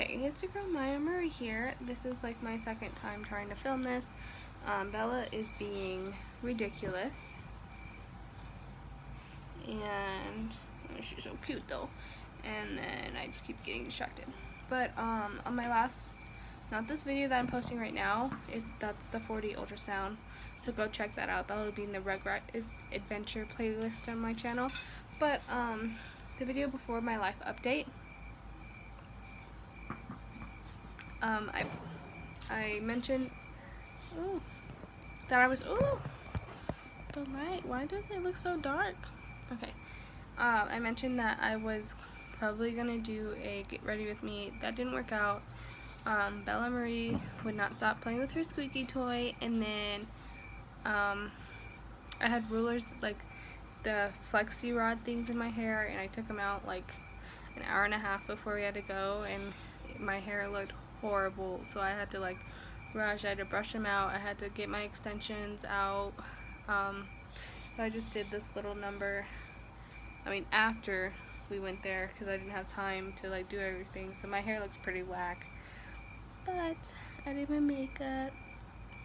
Hey, it's your girl Maya Murray here. This is like my second time trying to film this. Bella is being ridiculous. And she's so cute though. And then I just keep getting distracted. But on my last, not this video that I'm posting right now, that's the 4D ultrasound. So go check that out. That'll be in the Rugrat Adventure playlist on my channel. But the video before my life update, I mentioned that I was the light, why does it look so dark? Okay, I mentioned that I was probably gonna do a get ready with me. That didn't work out. Bella Marie would not stop playing with her squeaky toy, and then I had rulers, like the flexi rod things in my hair, and I took them out like an hour and a half before we had to go, and my hair looked horrible, so I had to like rush. I had to brush them out. I had to get my extensions out. So I just did this little number. I mean, after we went there, because I didn't have time to like do everything. So my hair looks pretty whack. But I did my makeup,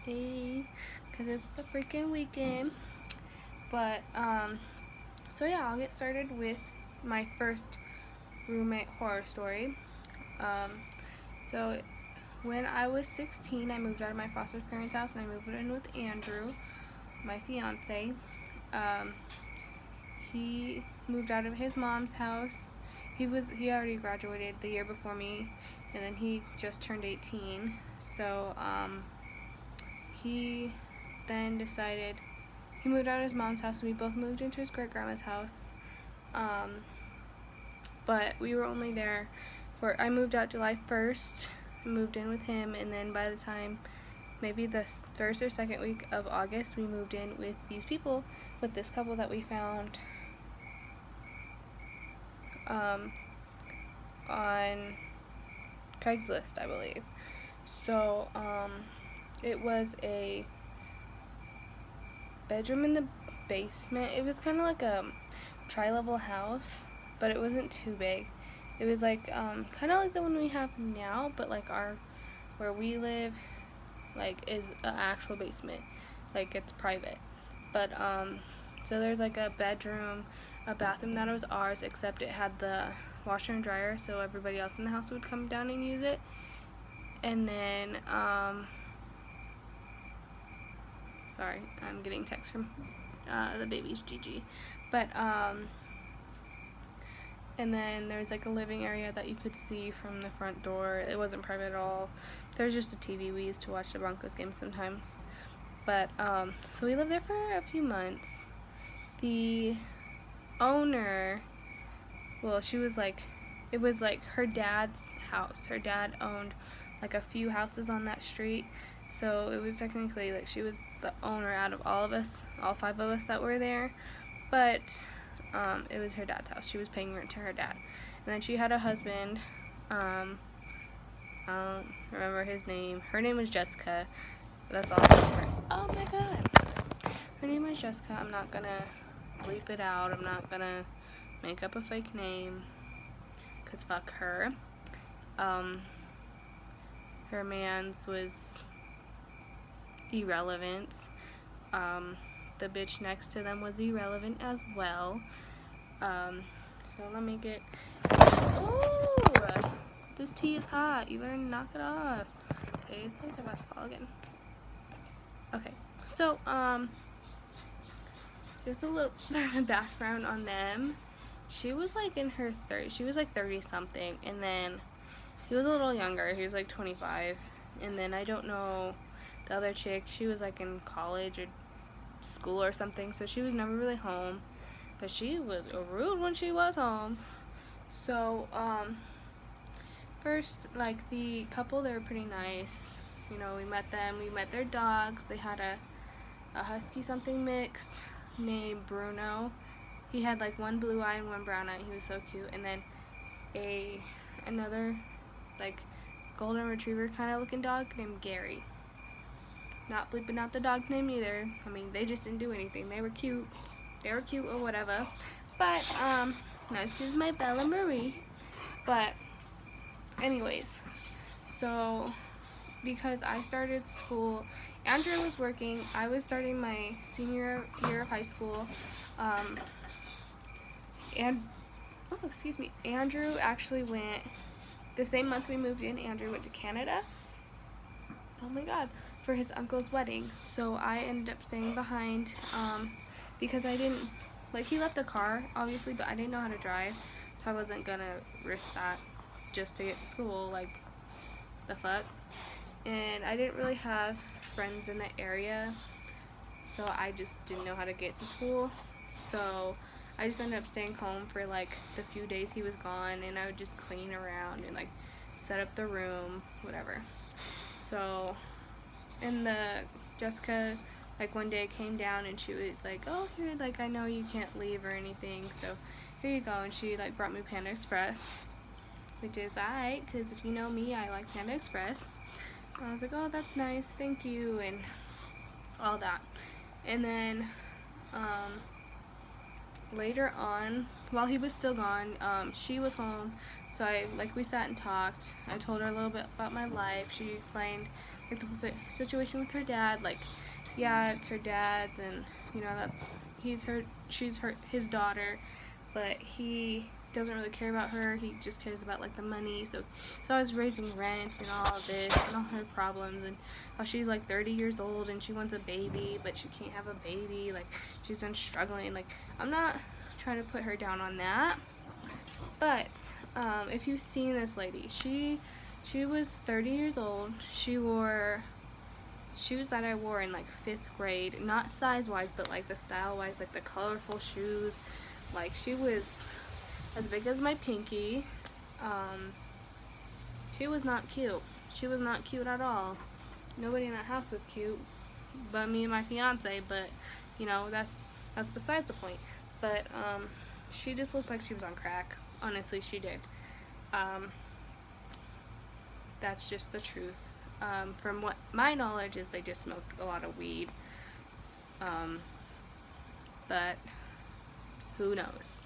because it's the freaking weekend. But so yeah, I'll get started with my first roommate horror story. So when I was 16, I moved out of my foster parents' house and I moved in with Andrew, my fiance. He moved out of his mom's house. He already graduated the year before me, and then he just turned 18. So he then decided he moved out of his mom's house, and we both moved into his great grandma's house. But we were only there for, I moved out July 1st, moved in with him, and then by the time maybe the first or second week of August, we moved in with these people, with this couple that we found on Craigslist, I believe. So it was a bedroom in the basement. It was kind of like a tri-level house, but it wasn't too big. It was like kind of like the one we have now, but like where we live, like, is an actual basement, like it's private. But so there's like a bedroom, a bathroom that was ours, except it had the washer and dryer, so everybody else in the house would come down and use it. And then sorry, I'm getting text from the baby's Gigi. But and then there's like a living area that you could see from the front door. It wasn't private at all. There's just a TV we used to watch the Broncos game sometimes. But so we lived there for a few months. The owner, well, she was like, it was like her dad's house. Her dad owned like a few houses on that street. So it was technically like she was the owner out of all of us, all 5 of us that were there. But it was her dad's house. She was paying rent to her dad. And then she had a husband. I don't remember his name. Her name was Jessica. That's all I remember. Oh my god. Her name was Jessica. I'm not gonna bleep it out. I'm not gonna make up a fake name, because fuck her. Her man's was irrelevant. The bitch next to them was irrelevant as well. So let me get, oh, this tea is hot, you better knock it off. Okay, it's like about to fall again. Okay, so just a little background on them. She was like in her 30s, she was like 30 something, and then he was a little younger, he was like 25, and then I don't know, the other chick, she was like in college or school or something, so she was never really home, but she was rude when she was home. So first, like, the couple, they were pretty nice, you know. We met them, we met their dogs. They had a husky something mix named Bruno. He had like one blue eye and one brown eye. He was so cute. And then another like golden retriever kind of looking dog named Gary. Not bleeping out the dog's name either. I mean, they just didn't do anything. They were cute. They were cute or whatever. But not as cute as my Bella Marie. But anyways, So because I started school, Andrew was working, I was starting my senior year of high school, and Andrew actually went the same month we moved in. Andrew went to Canada, oh my god, for his uncle's wedding. So I ended up staying behind, because I didn't, like, he left the car obviously, but I didn't know how to drive, so I wasn't gonna risk that just to get to school. Like, the fuck. And I didn't really have friends in the area, so I just didn't know how to get to school. So I just ended up staying home for like the few days he was gone, and I would just clean around and like set up the room, whatever. So, and Jessica, like, one day came down and she was like, oh, here, like, I know you can't leave or anything, so here you go. And she like brought me Panda Express, which is alright, because if you know me, I like Panda Express. I was like, oh, that's nice, thank you, and all that. And then later on, while he was still gone, she was home, so we sat and talked. I told her a little bit about my life. She explained like the whole situation with her dad. Like, yeah, it's her dad's, and you know, she's his daughter, but he doesn't really care about her. He just cares about like the money. So I was raising rent and all of this and all her problems, and how she's like 30 years old and she wants a baby, but she can't have a baby. Like, she's been struggling. Like, I'm not trying to put her down on that, but if you've seen this lady, she was 30 years old. She wore shoes that I wore in like 5th grade, not size wise, but like the style wise, like the colorful shoes. Like, she was as big as my pinky. She was not cute. She was not cute at all. Nobody in that house was cute but me and my fiance, but you know, that's besides the point. But she just looked like she was on crack. Honestly, she did. That's just the truth. From what my knowledge is, they just smoked a lot of weed. But who knows?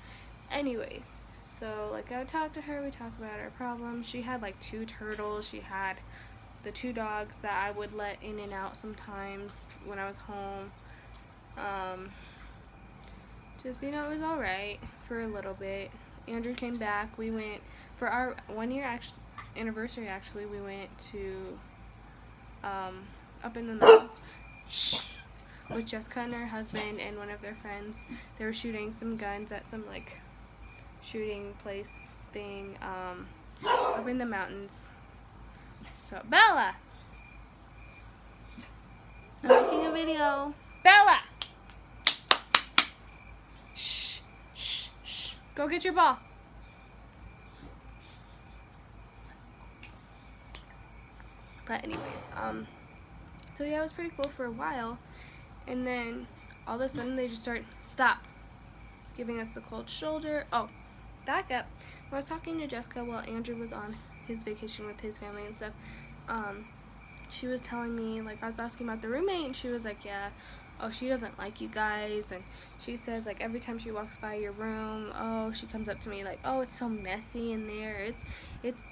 Anyways, so like, I would talk to her, we talked about our problems. She had like 2 turtles. She had the 2 dogs that I would let in and out sometimes when I was home. Just, you know, it was alright for a little bit. Andrew came back. We went for our 1-year anniversary. Actually, we went to up in the mountains with Jessica and her husband and one of their friends. They were shooting some guns at some like shooting place thing up in the mountains. So, Bella! I'm making a video. Bella! Shh, shh, shh. Go get your ball. But anyways, so yeah, it was pretty cool for a while. And then all of a sudden they just stop giving us the cold shoulder. Oh, back up. When I was talking to Jessica while Andrew was on his vacation with his family and stuff, she was telling me, like, I was asking about the roommate, and she was like, yeah, oh, she doesn't like you guys, and she says, like, every time she walks by your room, oh, she comes up to me like, oh, it's so messy in there, it's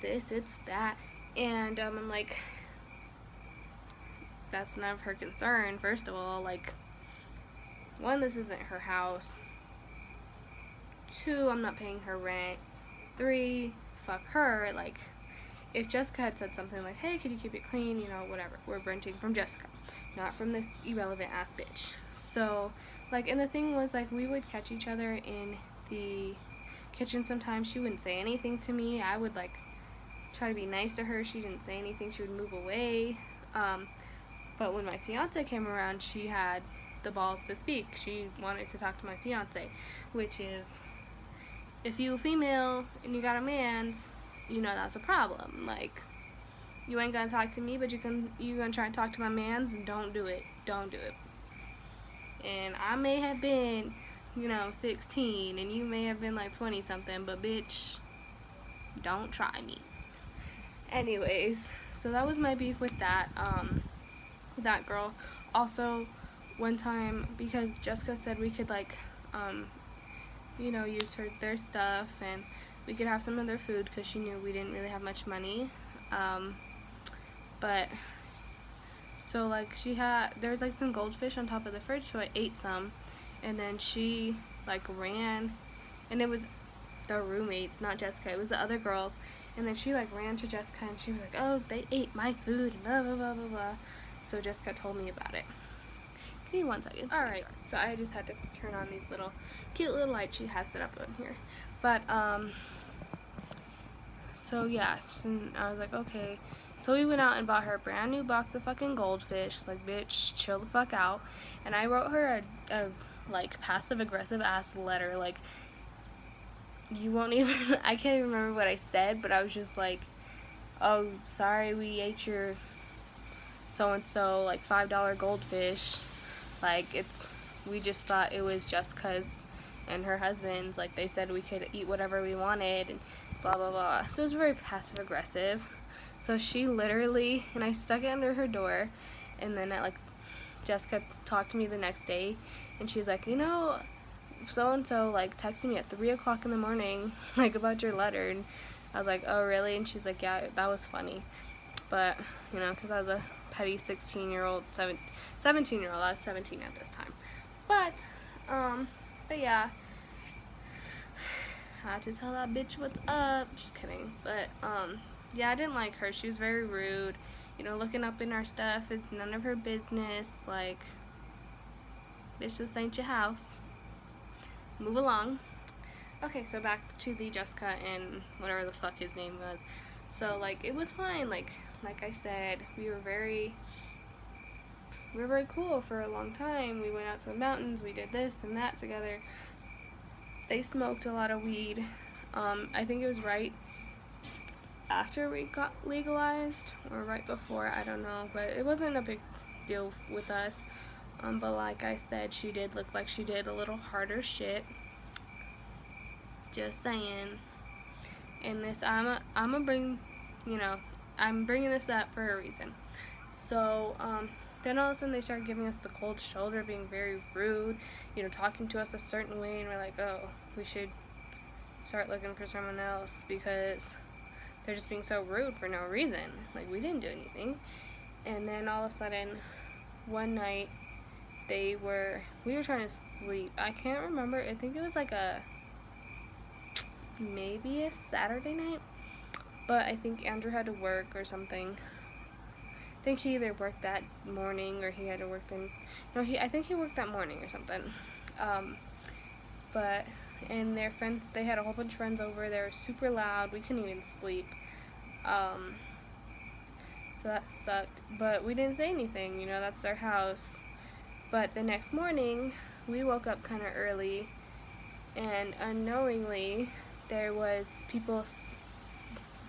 this, it's that. And I'm like, that's none of her concern. First of all, like, 1, this isn't her house. 2, I'm not paying her rent. 3, fuck her. Like, if Jessica had said something like, hey, could you keep it clean, you know, whatever, we're renting from Jessica, not from this irrelevant ass bitch. So, like, and the thing was, like, we would catch each other in the kitchen sometimes. She wouldn't say anything to me. I would, like, try to be nice to her. She didn't say anything. She would move away. But when my fiance came around, she had the balls to speak. She wanted to talk to my fiance, which is, if you a female and you got a man's, you know that's a problem. Like, you ain't gonna talk to me, but you gonna try and talk to my mans, and don't do it. Don't do it. And I may have been, you know, 16, and you may have been like 20 something, but bitch, don't try me. Anyways, so that was my beef with that girl. Also, one time, because Jessica said we could, like, you know, use their stuff, and we could have some of their food, because she knew we didn't really have much money. But so like there was like some goldfish on top of the fridge, so I ate some, and then she like ran, and it was the roommates, not Jessica, it was the other girls, and then she like ran to Jessica and she was like, oh, they ate my food, and blah blah blah blah blah. So Jessica told me about it. Give me 1 second. Alright, so I just had to turn on these little cute little lights she has set up on here. But so yeah, so I was like, okay. So we went out and bought her a brand new box of fucking goldfish. Like, bitch, chill the fuck out. And I wrote her a like passive aggressive ass letter. Like, you won't even I can't even remember what I said, but I was just like, oh, sorry we ate your so and so like $5 goldfish. Like, we just thought it was Jessica's and her husband's. Like, they said we could eat whatever we wanted and blah blah blah. So it was very passive aggressive. So she literally, and I stuck it under her door, and then Jessica talked to me the next day, and she's like, you know, so and so like texted me at 3 o'clock in the morning like about your letter. And I was like, oh really? And she's like, yeah, that was funny. But you know, because I was a petty 17-year-old. I was 17 at this time. But yeah, I had to tell that bitch what's up. Just kidding. But yeah, I didn't like her. She was very rude. You know, looking up in our stuff is none of her business. Like, bitch, this ain't your house. Move along. Okay, so back to the Jessica and whatever the fuck his name was. So like, it was fine. Like I said, we were very cool for a long time. We went out to the mountains. We did this and that together. They smoked a lot of weed. I think it was right after we got legalized or right before, I don't know, but it wasn't a big deal with us. But like I said, she did look like she did a little harder shit. Just saying. And this, I'm bringing this up for a reason. So then all of a sudden they started giving us the cold shoulder, being very rude, you know, talking to us a certain way, and we're like, oh, we should start looking for someone else because they're just being so rude for no reason. Like, we didn't do anything. And then all of a sudden, one night, we were trying to sleep. I can't remember. I think it was like maybe a Saturday night. But I think Andrew had to work or something. I think he either worked that morning or he had to work I think he worked that morning or something. And their friends, they had a whole bunch of friends over. They were super loud. We couldn't even sleep. So that sucked. But we didn't say anything, you know, that's their house. But the next morning, we woke up kind of early, and unknowingly, there was people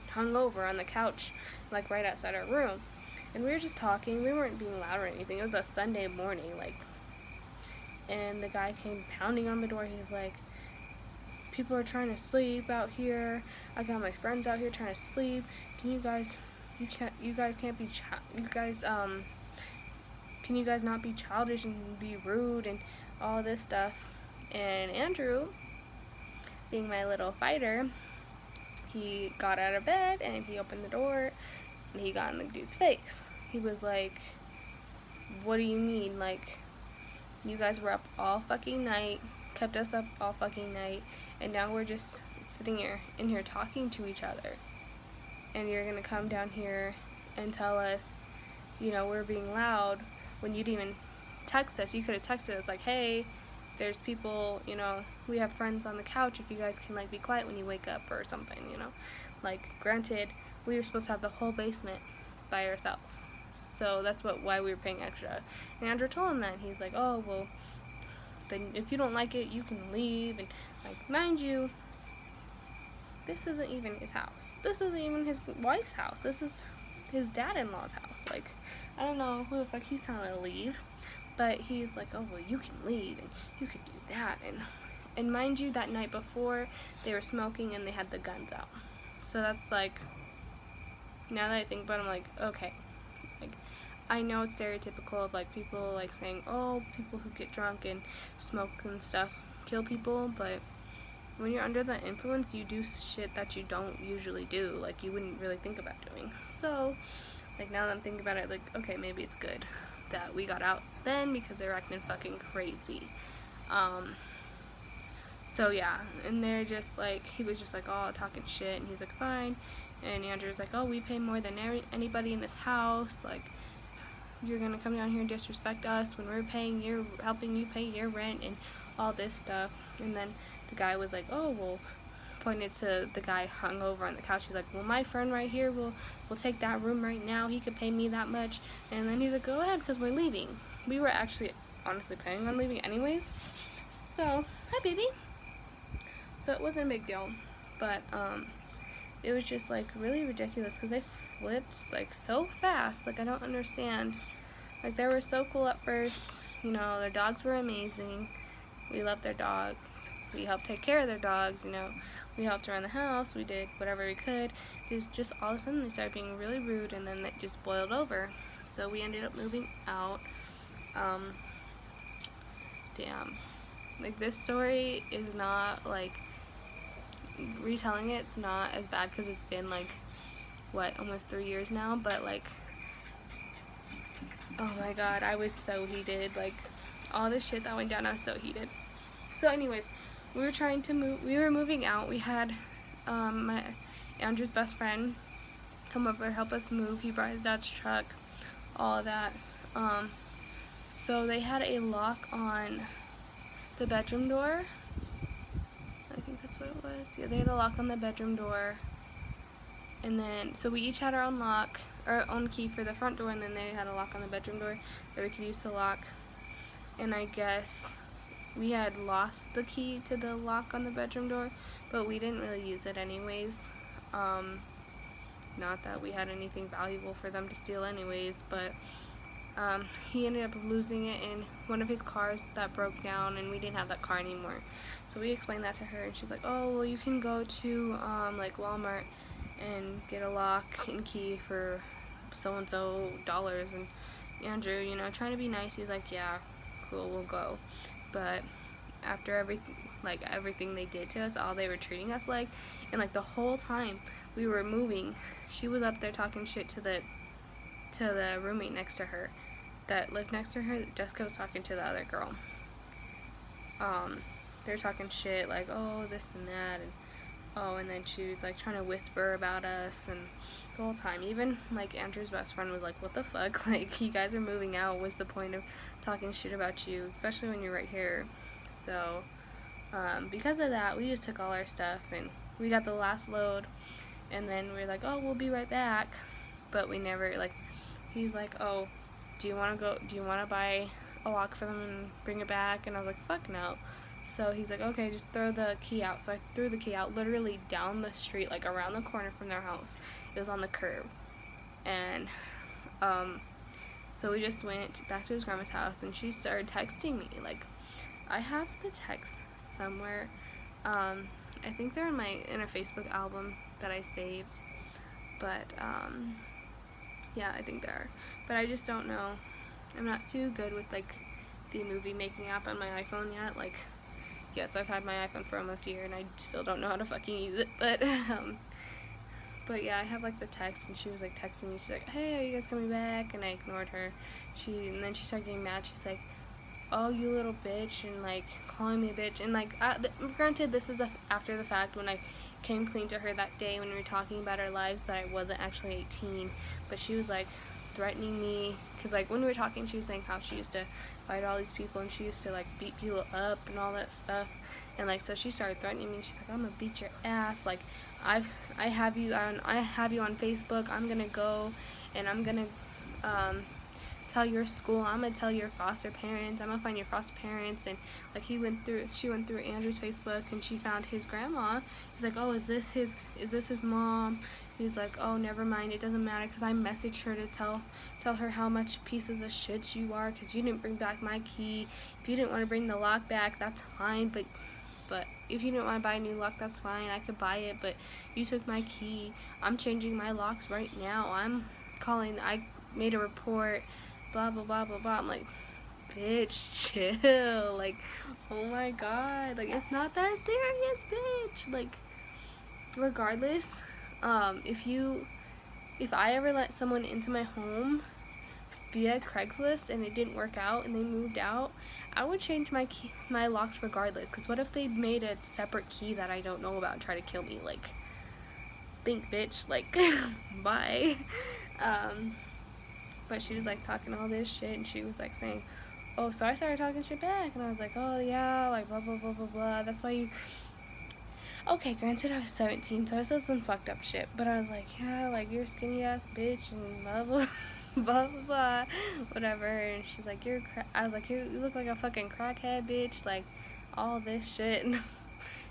hung over on the couch, like right outside our room. And we were just talking. We weren't being loud or anything. It was a Sunday morning, and the guy came pounding on the door. He's like, people are trying to sleep out here. I got my friends out here trying to sleep. Can you guys not be childish and be rude and all this stuff? And Andrew, being my little fighter, he got out of bed and he opened the door and he got in the dude's face. He was like, what do you mean? Like, you guys were up all fucking night, kept us up all fucking night, and now we're just sitting in here talking to each other. And you're gonna come down here and tell us, you know, we're being loud when you didn't even text us. You could have texted us like, hey, there's people, you know, we have friends on the couch, if you guys can like be quiet when you wake up or something, you know. Like, granted, we were supposed to have the whole basement by ourselves, so that's why we were paying extra. And Andrew told him that, and he's like, oh, well, then if you don't like it, you can leave. And like, mind you, this isn't even his house. This isn't even his wife's house. This is his dad-in-law's house. Like, I don't know who the fuck he's telling to leave, but he's like, oh, well, you can leave and you can do that. And mind you, that night before, they were smoking and they had the guns out. So that's like, now that I think about it, I'm like, okay. Like, I know it's stereotypical of like people like saying, oh, people who get drunk and smoke and stuff kill people, but when you're under the influence, you do shit that you don't usually do, like you wouldn't really think about doing. So Like, now that I'm thinking about it, like, okay, maybe it's good that we got out then, because they were acting fucking crazy. So yeah, and they're just like, he was just like, oh, talking shit, and he's like, fine. And Andrew's like, oh, we pay more than anybody in this house, like, you're gonna come down here and disrespect us when we're helping you pay your rent and all this stuff. And then the guy was like, oh, well, pointed to the guy hung over on the couch. He's like, well, my friend right here will take that room right now. He could pay me that much. And then he's like, go ahead, because we're leaving. We were actually honestly planning on leaving anyways. So, hi, baby. So it wasn't a big deal, but it was just like really ridiculous because they flipped like so fast. Like, I don't understand. Like, they were so cool at first, you know, their dogs were amazing. We loved their dogs. We helped take care of their dogs, you know. We helped around the house. We did whatever we could. Just all of a sudden they started being really rude, and then it just boiled over. So we ended up moving out. Damn. Like, this story is not like, retelling it's not as bad because it's been like, what, almost 3 years now, but like, oh my god, I was so heated. Like, all this shit that went down, I was so heated. So anyways, we were moving out. We had my Andrew's best friend come over, help us move. He brought his dad's truck, all of that. So they had a lock on the bedroom door. I think that's what it was. Yeah, they had a lock on the bedroom door. And then, so we each had our own lock, our own key for the front door, and then they had a lock on the bedroom door that we could use to lock. And I guess we had lost the key to the lock on the bedroom door, but we didn't really use it anyways. Not that we had anything valuable for them to steal anyways, but he ended up losing it in one of his cars that broke down, and we didn't have that car anymore. So we explained that to her, and she's like, oh, well, you can go to like Walmart and get a lock and key for so-and-so dollars. And Andrew, you know, trying to be nice, he's like, yeah, cool, we'll go. But after everything they did to us, all they were treating us like, and like the whole time we were moving, she was up there talking shit to the roommate next to her that lived next to her. Jessica was talking to the other girl. They were talking shit like, oh, this and that, and oh, and then she was like trying to whisper about us, and the whole time, even like Andrew's best friend was like, what the fuck, like, you guys are moving out, what's the point of talking shit about you, especially when you're right here. So because of that, we just took all our stuff, and we got the last load, and then we were like, oh, we'll be right back. But we never, like, he's like, oh, do you want to buy a lock for them and bring it back? And I was like, fuck no. So he's like, okay, just throw the key out. So I threw the key out literally down the street, like around the corner from their house. It was on the curb. And so we just went back to his grandma's house, and she started texting me. Like, I have the text somewhere. I think they're in a Facebook album that I saved. But yeah, I think they are. But I just don't know. I'm not too good with like the movie making app on my iPhone yet. Like, yes, I've had my iPhone for almost a year, and I still don't know how to fucking use it. But yeah, I have like the text, and she was like texting me. She's like, hey, are you guys coming back? And I ignored her. And then she started getting mad. She's like, oh, you little bitch, and like calling me a bitch. And like, granted, this is after the fact, when I came clean to her that day when we were talking about our lives, that I wasn't actually 18. But she was like threatening me, because like when we were talking, she was saying how she used to fight all these people, and she used to like beat people up and all that stuff. And like, so she started threatening me. She's like, I'm gonna beat your ass, like I have you on Facebook. I'm gonna go and I'm gonna tell your school. I'm gonna tell your foster parents. I'm gonna find your foster parents. And like, she went through Andrew's Facebook, and she found his grandma. He's like, oh, is this his mom? He's like, oh, never mind, it doesn't matter, because I messaged her to tell her how much pieces of shit you are, because you didn't bring back my key. If you didn't want to bring the lock back, that's fine, but if you didn't want to buy a new lock, that's fine, I could buy it, but you took my key. I'm changing my locks right now. I made a report, blah, blah, blah, blah, blah. I'm like, bitch, chill. Like, oh my god, like, it's not that serious, bitch. Like, regardless, if you if I ever let someone into my home via Craigslist and it didn't work out and they moved out, I would change my key, my locks regardless. Because what if they made a separate key that I don't know about and try to kill me? Like, think, bitch. Like, bye. But she was like talking all this shit, and she was like saying, oh, so I started talking shit back, and I was like, oh yeah, like blah blah blah blah blah. That's why you. Okay, granted I was 17, so I said some fucked up shit, but I was like, yeah, like you're a skinny ass bitch and blah blah blah blah blah, whatever. And she's like, I was like, you look like a fucking crackhead, bitch, like all this shit.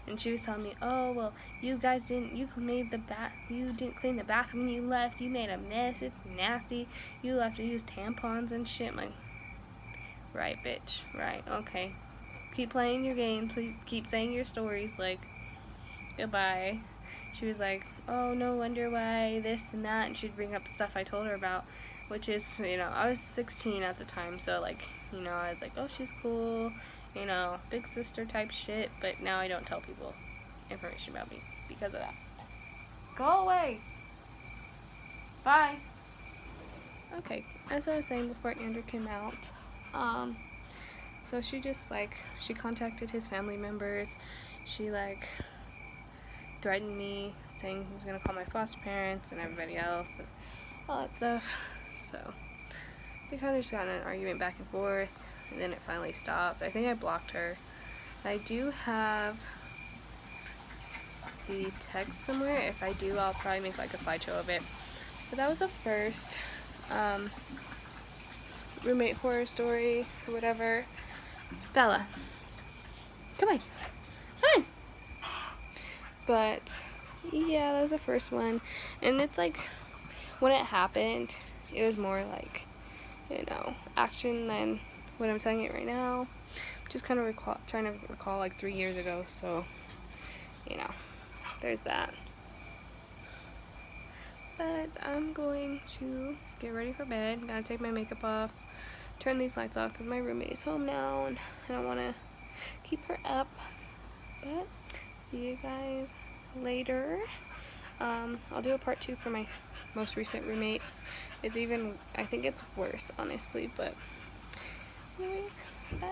And she was telling me, oh well, you didn't clean the bathroom when you left. You made a mess. It's nasty. You left to use tampons and shit. I'm like, right, bitch, right, okay. Keep playing your games. Please keep saying your stories. Like, goodbye. She was like, oh, no wonder why this and that, and she'd bring up stuff I told her about, which is, you know, I was 16 at the time, so like, you know, I was like, oh, she's cool, you know, big sister type shit, but now I don't tell people information about me because of that. Go away. Bye. Okay, as I was saying before Andrew came out, so she just like, she contacted his family members. She like threatened me, saying he was gonna call my foster parents and everybody else and all that stuff. So we kind of just got in an argument back and forth, and then it finally stopped. I think I blocked her. I do have the text somewhere. If I do, I'll probably make like a slideshow of it. But that was the first roommate horror story or whatever. Bella, come on, come on. But yeah, that was the first one, and it's like, when it happened, it was more like, you know, action than what I'm telling you right now. Just kind of trying to recall like 3 years ago, so, you know, there's that. But I'm going to get ready for bed. Gotta take my makeup off, turn these lights off because my roommate is home now, and I don't want to keep her up. But see you guys later. I'll do a part 2 for my most recent roommates. It's even, I think it's worse, honestly, but anyways, bye.